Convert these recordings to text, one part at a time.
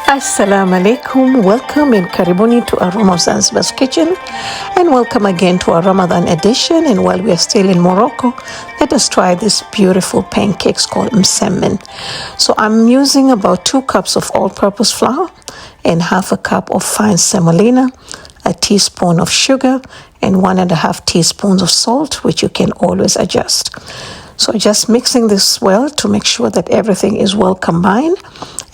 Assalamu alaikum, welcome and karibuni to Aroma of Zanzibar's kitchen, and welcome again to our Ramadan edition. And while we are still in Morocco, let us try this beautiful pancakes called Msemen. So I'm using about 2 cups of all-purpose flour and half a cup of fine semolina, a teaspoon of sugar, and 1.5 teaspoons of salt, which you can always adjust. So just mixing this well to make sure that everything is well combined.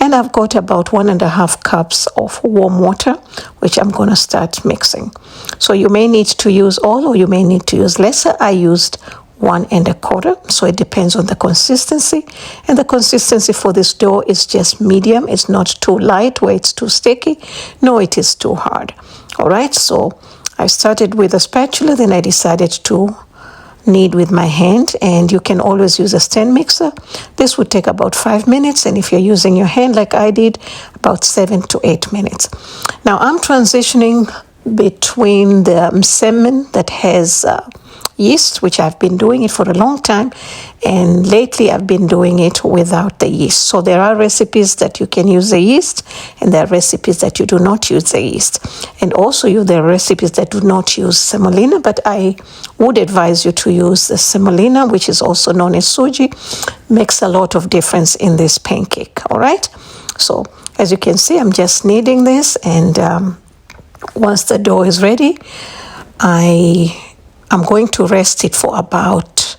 And I've got about 1.5 cups of warm water, which I'm going to start mixing. So you may need to use all, or you may need to use lesser. I used 1.25, so it depends on the consistency. And the consistency for this dough is just medium. It's not too light where it's too sticky. No, it is too hard. All right, so I started with a spatula, then I decided to knead with my hand, and you can always use a stand mixer. This would take about 5 minutes, and if you're using your hand like I did, about 7 to 8 minutes. Now I'm transitioning between the Msemen that has yeast, which I've been doing it for a long time, and lately I've been doing it without the yeast. So there are recipes that you can use the yeast, and there are recipes that you do not use the yeast. And also there are recipes that do not use semolina, but I would advise you to use the semolina, which is also known as suji. Makes a lot of difference in this pancake, all right? So as you can see, I'm just kneading this, and once the dough is ready, I'm going to rest it for about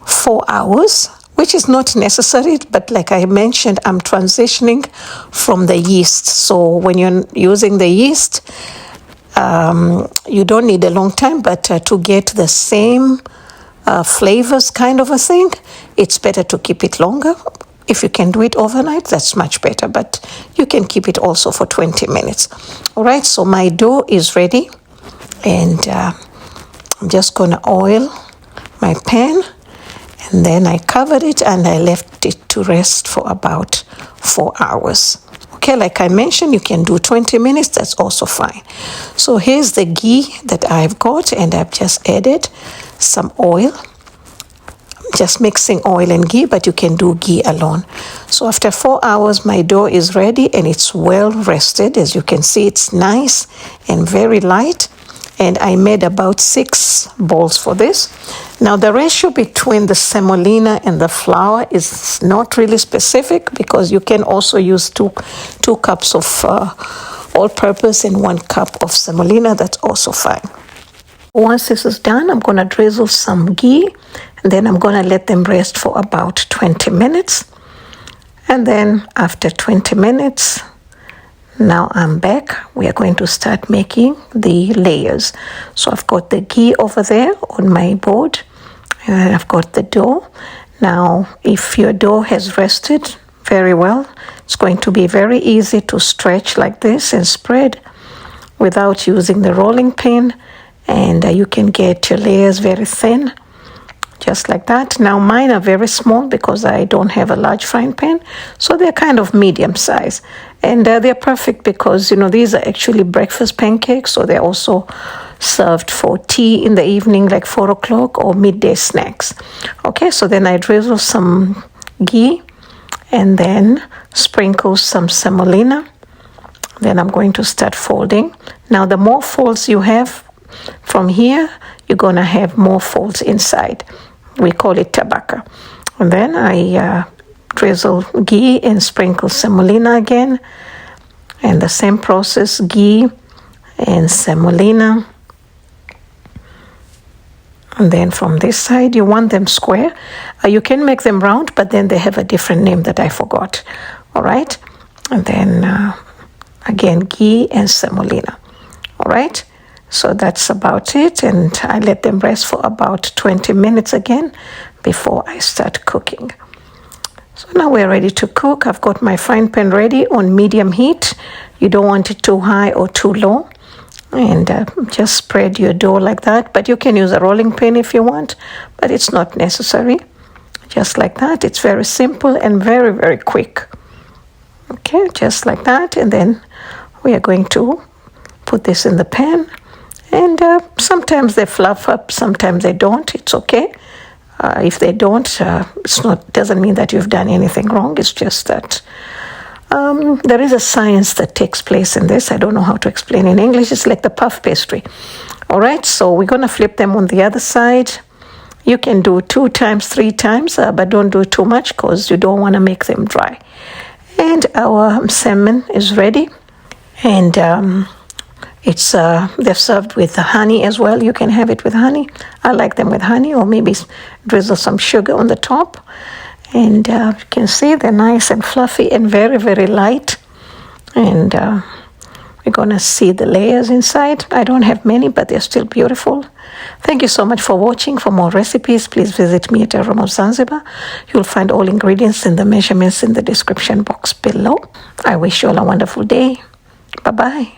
4 hours, which is not necessary, but like I mentioned, I'm transitioning from the yeast. So when you're using the yeast, you don't need a long time, but to get the same flavors kind of a thing, it's better to keep it longer. If you can do it overnight, that's much better, but you can keep it also for 20 minutes. All right, so my dough is ready, and I'm just going to oil my pan, and then I covered it and I left it to rest for about 4 hours. Okay, like I mentioned, you can do 20 minutes, that's also fine. So here's the ghee that I've got, and I've just added some oil. Just mixing oil and ghee, but you can do ghee alone. So after 4 hours, my dough is ready and it's well rested. As you can see, it's nice and very light. And I made about 6 balls for this. Now the ratio between the semolina and the flour is not really specific, because you can also use two cups of all-purpose and 1 cup of semolina. That's also fine. Once this is done, I'm going to drizzle some ghee, and then I'm going to let them rest for about 20 minutes. And then after 20 minutes, now I'm back. We are going to start making the layers. So I've got the ghee over there on my board, and I've got the dough. Now, if your dough has rested very well, it's going to be very easy to stretch like this and spread without using the rolling pin, and you can get your layers very thin, just like that. Now mine are very small because I don't have a large frying pan, so they're kind of medium size, and they're perfect because these are actually breakfast pancakes, so they're also served for tea in the evening, like 4 o'clock, or midday snacks. Okay, so then I drizzle some ghee and then sprinkle some semolina. Then I'm going to start folding. Now the more folds you have from here, you're gonna have more folds inside. We call it tabaka. And then I drizzle ghee and sprinkle semolina again, and the same process, ghee and semolina. And then from this side, you want them square. You can make them round, but then they have a different name that I forgot. All right, and then again, ghee and semolina. All right, so that's about it, and I let them rest for about 20 minutes again before I start cooking. So now we're ready to cook. I've got my frying pan ready on medium heat. You don't want it too high or too low. And just spread your dough like that. But you can use a rolling pin if you want, but it's not necessary. Just like that. It's very simple and very, very quick. Okay, just like that. And then we are going to put this in the pan. And sometimes they fluff up, sometimes they don't. It's okay. If they don't, doesn't mean that you've done anything wrong. It's just that There is a science that takes place in this. I don't know how to explain in English. It's like the puff pastry. All right, so we're going to flip them on the other side. You can do 2 times, 3 times, but don't do too much because you don't want to make them dry. And our msemen is ready. And they're served with honey as well. You can have it with honey. I like them with honey, or maybe drizzle some sugar on the top. And you can see they're nice and fluffy and very, very light. And we're going to see the layers inside. I don't have many, but they're still beautiful. Thank you so much for watching. For more recipes, please visit me at Aroma of Zanzibar. You'll find all ingredients and the measurements in the description box below. I wish you all a wonderful day. Bye-bye.